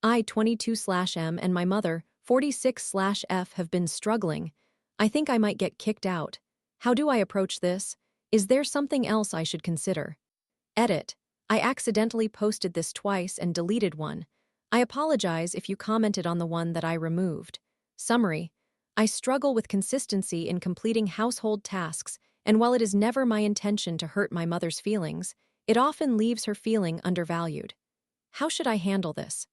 I, 22/M, and my mother, 46/F, have been struggling. I think I might get kicked out. How do I approach this? Is there something else I should consider? Edit. I accidentally posted this twice and deleted one. I apologize if you commented on the one that I removed. Summary. I struggle with consistency in completing household tasks, and while it is never my intention to hurt my mother's feelings, it often leaves her feeling undervalued. How should I handle this?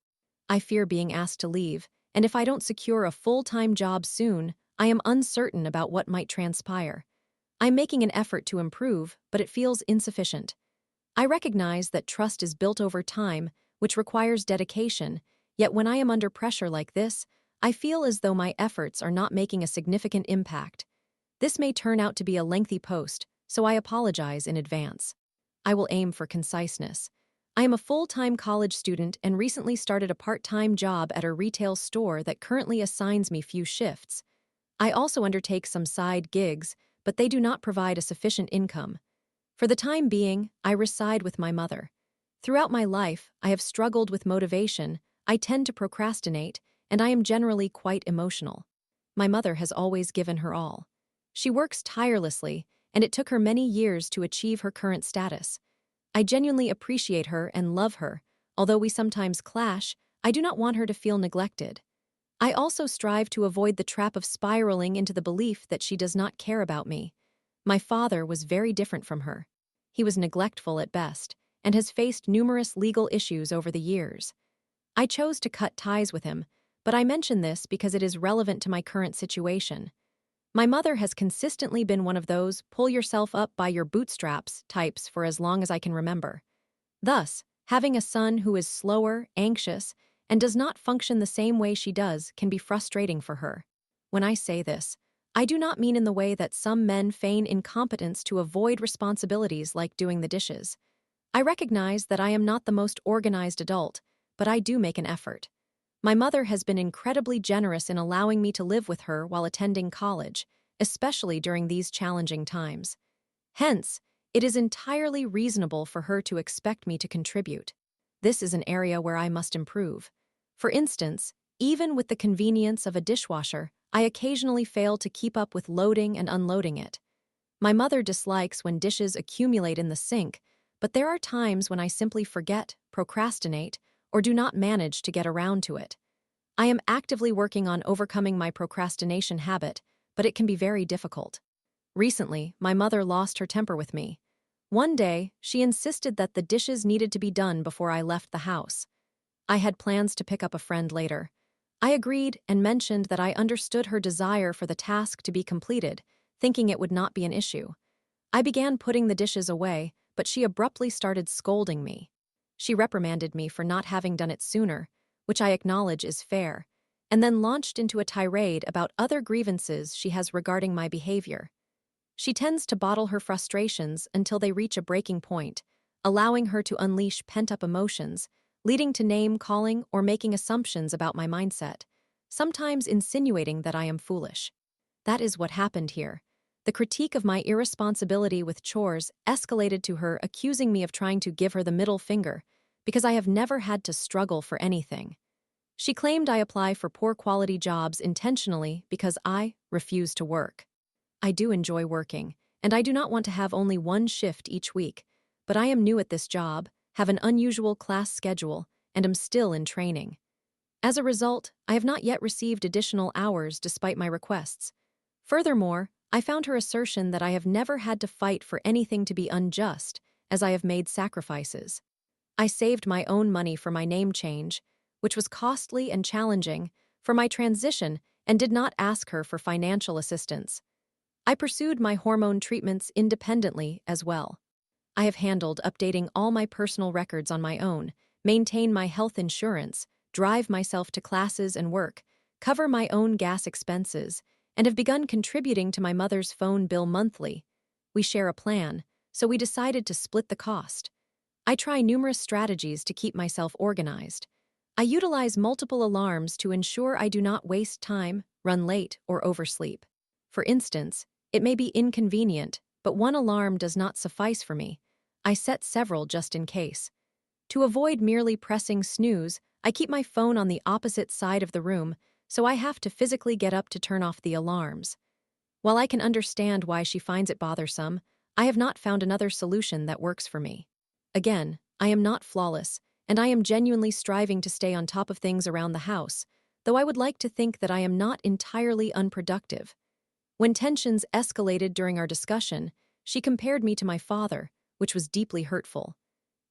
I fear being asked to leave, and if I don't secure a full-time job soon, I am uncertain about what might transpire. I'm making an effort to improve, but it feels insufficient. I recognize that trust is built over time, which requires dedication, yet when I am under pressure like this, I feel as though my efforts are not making a significant impact. This may turn out to be a lengthy post, so I apologize in advance. I will aim for conciseness. I am a full-time college student and recently started a part-time job at a retail store that currently assigns me few shifts. I also undertake some side gigs, but they do not provide a sufficient income. For the time being, I reside with my mother. Throughout my life, I have struggled with motivation, I tend to procrastinate, and I am generally quite emotional. My mother has always given her all. She works tirelessly, and it took her many years to achieve her current status. I genuinely appreciate her and love her. Although we sometimes clash, I do not want her to feel neglected. I also strive to avoid the trap of spiraling into the belief that she does not care about me. My father was very different from her. He was neglectful at best, and has faced numerous legal issues over the years. I chose to cut ties with him, but I mention this because it is relevant to my current situation. My mother has consistently been one of those pull-yourself-up-by-your-bootstraps types for as long as I can remember. Thus, having a son who is slower, anxious, and does not function the same way she does can be frustrating for her. When I say this, I do not mean in the way that some men feign incompetence to avoid responsibilities like doing the dishes. I recognize that I am not the most organized adult, but I do make an effort. My mother has been incredibly generous in allowing me to live with her while attending college, especially during these challenging times. Hence, it is entirely reasonable for her to expect me to contribute. This is an area where I must improve. For instance, even with the convenience of a dishwasher, I occasionally fail to keep up with loading and unloading it. My mother dislikes when dishes accumulate in the sink, but there are times when I simply forget, procrastinate, or do not manage to get around to it. I am actively working on overcoming my procrastination habit, but it can be very difficult. Recently, my mother lost her temper with me. One day, she insisted that the dishes needed to be done before I left the house. I had plans to pick up a friend later. I agreed and mentioned that I understood her desire for the task to be completed, thinking it would not be an issue. I began putting the dishes away, but she abruptly started scolding me. She reprimanded me for not having done it sooner, which I acknowledge is fair, and then launched into a tirade about other grievances she has regarding my behavior. She tends to bottle her frustrations until they reach a breaking point, allowing her to unleash pent-up emotions, leading to name-calling or making assumptions about my mindset, sometimes insinuating that I am foolish. That is what happened here. The critique of my irresponsibility with chores escalated to her accusing me of trying to give her the middle finger because I have never had to struggle for anything. She claimed I apply for poor-quality jobs intentionally because I refuse to work. I do enjoy working, and I do not want to have only one shift each week, but I am new at this job, have an unusual class schedule, and am still in training. As a result, I have not yet received additional hours despite my requests. Furthermore, I found her assertion that I have never had to fight for anything to be unjust, as I have made sacrifices. I saved my own money for my name change, which was costly and challenging, for my transition, and did not ask her for financial assistance. I pursued my hormone treatments independently as well. I have handled updating all my personal records on my own, maintain my health insurance, drive myself to classes and work, cover my own gas expenses, and have begun contributing to my mother's phone bill monthly. We share a plan, so we decided to split the cost. I try numerous strategies to keep myself organized. I utilize multiple alarms to ensure I do not waste time, run late, or oversleep. For instance, it may be inconvenient, but one alarm does not suffice for me. I set several just in case. To avoid merely pressing snooze, I keep my phone on the opposite side of the room, so I have to physically get up to turn off the alarms. While I can understand why she finds it bothersome, I have not found another solution that works for me. Again, I am not flawless, and I am genuinely striving to stay on top of things around the house, though I would like to think that I am not entirely unproductive. When tensions escalated during our discussion, she compared me to my father, which was deeply hurtful.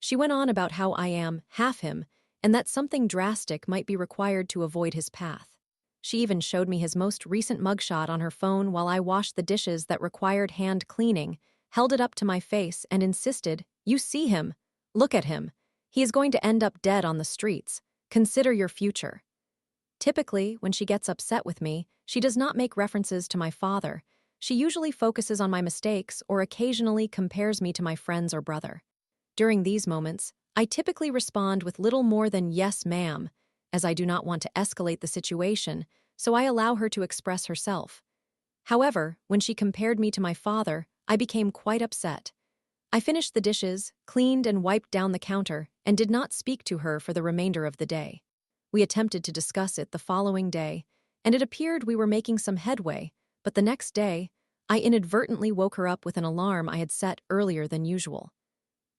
She went on about how I am half him, and that something drastic might be required to avoid his path. She even showed me his most recent mugshot on her phone while I washed the dishes that required hand cleaning, held it up to my face, and insisted, "You see him. Look at him. He is going to end up dead on the streets. Consider your future." Typically, when she gets upset with me, she does not make references to my father. She usually focuses on my mistakes or occasionally compares me to my friends or brother. During these moments, I typically respond with little more than "yes, ma'am," as I do not want to escalate the situation, so I allow her to express herself. However, when she compared me to my father, I became quite upset. I finished the dishes, cleaned and wiped down the counter, and did not speak to her for the remainder of the day. We attempted to discuss it the following day, and it appeared we were making some headway, but the next day, I inadvertently woke her up with an alarm I had set earlier than usual.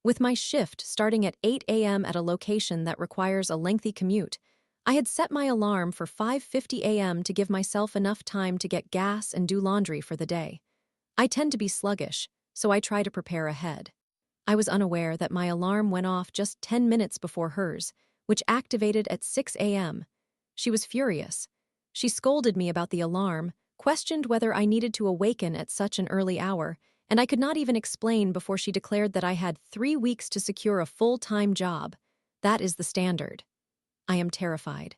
With my shift starting at 8 a.m. at a location that requires a lengthy commute, I had set my alarm for 5:50 a.m. to give myself enough time to get gas and do laundry for the day. I tend to be sluggish, so I try to prepare ahead. I was unaware that my alarm went off just 10 minutes before hers, which activated at 6 a.m. She was furious. She scolded me about the alarm, questioned whether I needed to awaken at such an early hour, and I could not even explain before she declared that I had 3 weeks to secure a full-time job. That is the standard. I am terrified.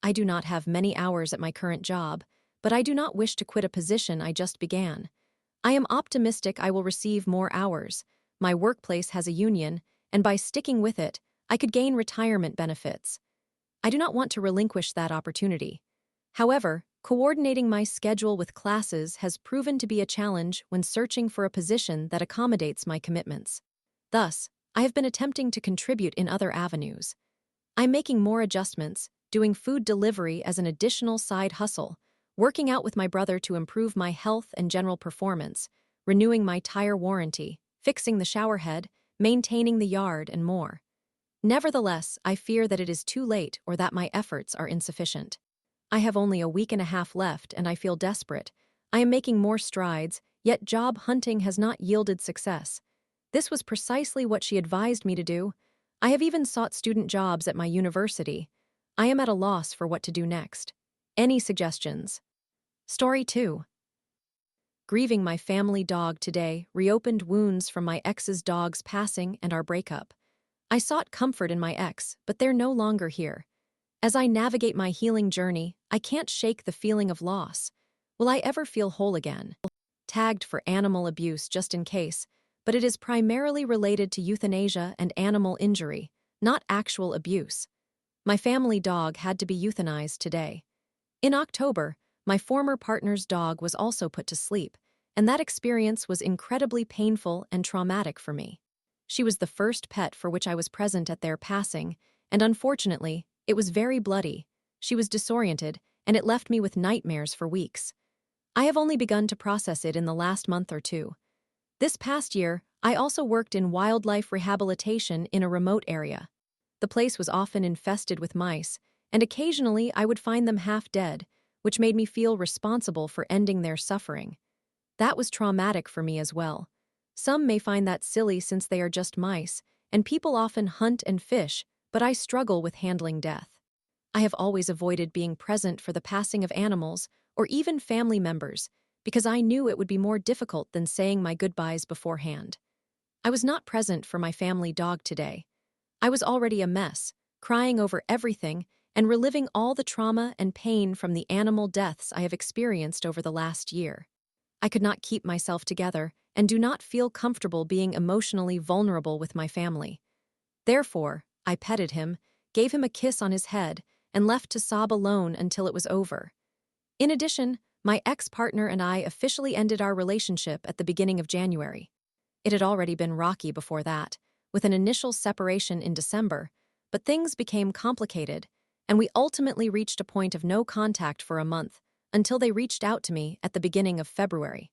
I do not have many hours at my current job, but I do not wish to quit a position I just began. I am optimistic I will receive more hours. My workplace has a union, and by sticking with it, I could gain retirement benefits. I do not want to relinquish that opportunity. However, coordinating my schedule with classes has proven to be a challenge when searching for a position that accommodates my commitments. Thus, I have been attempting to contribute in other avenues. I'm making more adjustments, doing food delivery as an additional side hustle, working out with my brother to improve my health and general performance, renewing my tire warranty, fixing the shower head, maintaining the yard, and more. Nevertheless, I fear that it is too late or that my efforts are insufficient. I have only a week and a half left and I feel desperate. I am making more strides, yet job hunting has not yielded success. This was precisely what she advised me to do. I have even sought student jobs at my university. I am at a loss for what to do next. Any suggestions? Story 2. Grieving my family dog today reopened wounds from my ex's dog's passing and our breakup. I sought comfort in my ex, but they're no longer here. As I navigate my healing journey, I can't shake the feeling of loss. Will I ever feel whole again? Tagged for animal abuse just in case, but it is primarily related to euthanasia and animal injury, not actual abuse. My family dog had to be euthanized today. In October, my former partner's dog was also put to sleep, and that experience was incredibly painful and traumatic for me. She was the first pet for which I was present at their passing, and unfortunately, it was very bloody. She was disoriented, and it left me with nightmares for weeks. I have only begun to process it in the last month or two. This past year, I also worked in wildlife rehabilitation in a remote area. The place was often infested with mice, and occasionally I would find them half dead, which made me feel responsible for ending their suffering. That was traumatic for me as well. Some may find that silly since they are just mice, and people often hunt and fish, but I struggle with handling death. I have always avoided being present for the passing of animals or even family members because I knew it would be more difficult than saying my goodbyes beforehand. I was not present for my family dog today. I was already a mess, crying over everything and reliving all the trauma and pain from the animal deaths I have experienced over the last year. I could not keep myself together and do not feel comfortable being emotionally vulnerable with my family. Therefore, I petted him, gave him a kiss on his head, and left to sob alone until it was over. In addition, my ex-partner and I officially ended our relationship at the beginning of January. It had already been rocky before that, with an initial separation in December, but things became complicated, and we ultimately reached a point of no contact for a month until they reached out to me at the beginning of February.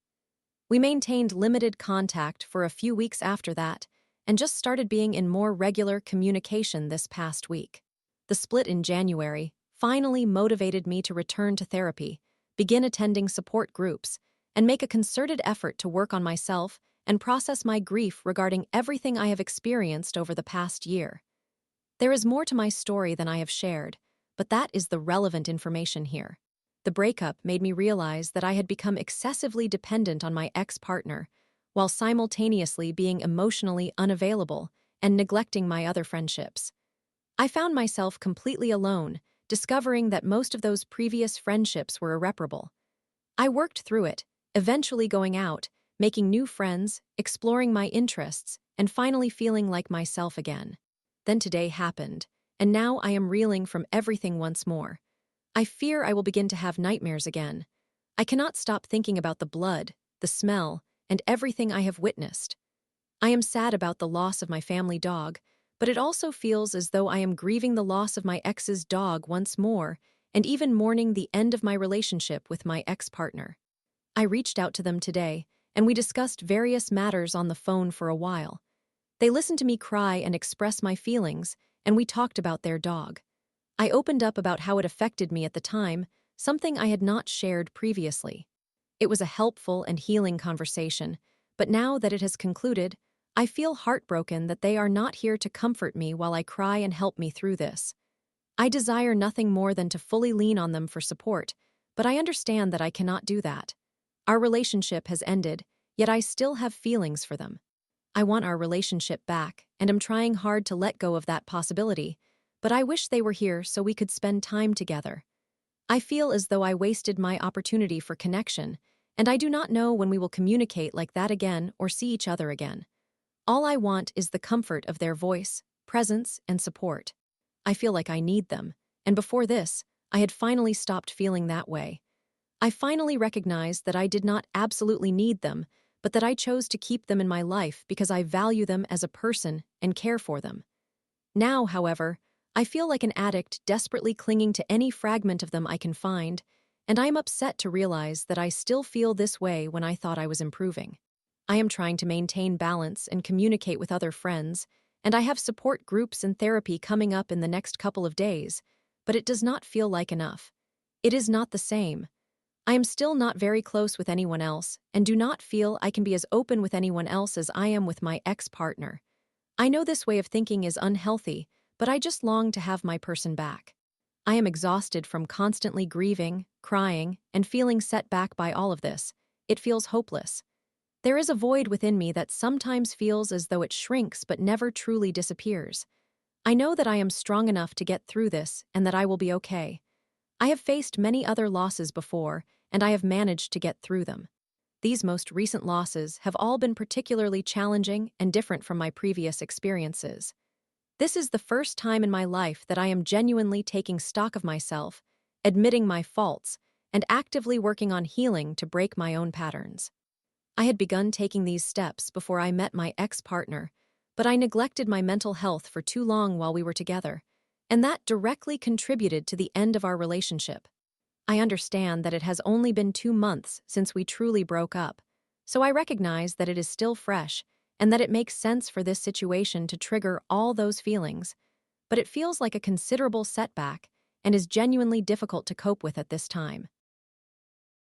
We maintained limited contact for a few weeks after that and just started being in more regular communication this past week. The split in January finally motivated me to return to therapy, begin attending support groups, and make a concerted effort to work on myself and process my grief regarding everything I have experienced over the past year. There is more to my story than I have shared, but that is the relevant information here. The breakup made me realize that I had become excessively dependent on my ex-partner, while simultaneously being emotionally unavailable and neglecting my other friendships. I found myself completely alone, discovering that most of those previous friendships were irreparable. I worked through it, eventually going out, making new friends, exploring my interests, and finally feeling like myself again. Then today happened, and now I am reeling from everything once more. I fear I will begin to have nightmares again. I cannot stop thinking about the blood, the smell, and everything I have witnessed. I am sad about the loss of my family dog, but it also feels as though I am grieving the loss of my ex's dog once more, and even mourning the end of my relationship with my ex-partner. I reached out to them today, and we discussed various matters on the phone for a while. They listened to me cry and express my feelings, and we talked about their dog. I opened up about how it affected me at the time, something I had not shared previously. It was a helpful and healing conversation, but now that it has concluded, I feel heartbroken that they are not here to comfort me while I cry and help me through this. I desire nothing more than to fully lean on them for support, but I understand that I cannot do that. Our relationship has ended, yet I still have feelings for them. I want our relationship back, and am trying hard to let go of that possibility, but I wish they were here so we could spend time together. I feel as though I wasted my opportunity for connection, and I do not know when we will communicate like that again or see each other again. All I want is the comfort of their voice, presence, and support. I feel like I need them, and before this, I had finally stopped feeling that way. I finally recognized that I did not absolutely need them, but that I chose to keep them in my life because I value them as a person and care for them. Now, however, I feel like an addict desperately clinging to any fragment of them I can find, and I am upset to realize that I still feel this way when I thought I was improving. I am trying to maintain balance and communicate with other friends, and I have support groups and therapy coming up in the next couple of days, but it does not feel like enough. It is not the same. I am still not very close with anyone else, and do not feel I can be as open with anyone else as I am with my ex-partner. I know this way of thinking is unhealthy, but I just long to have my person back. I am exhausted from constantly grieving, crying, and feeling set back by all of this. It feels hopeless. There is a void within me that sometimes feels as though it shrinks but never truly disappears. I know that I am strong enough to get through this and that I will be okay. I have faced many other losses before, and I have managed to get through them. These most recent losses have all been particularly challenging and different from my previous experiences. This is the first time in my life that I am genuinely taking stock of myself, admitting my faults, and actively working on healing to break my own patterns. I had begun taking these steps before I met my ex-partner, but I neglected my mental health for too long while we were together, and that directly contributed to the end of our relationship. I understand that it has only been 2 months since we truly broke up, so I recognize that it is still fresh and that it makes sense for this situation to trigger all those feelings, but it feels like a considerable setback and is genuinely difficult to cope with at this time.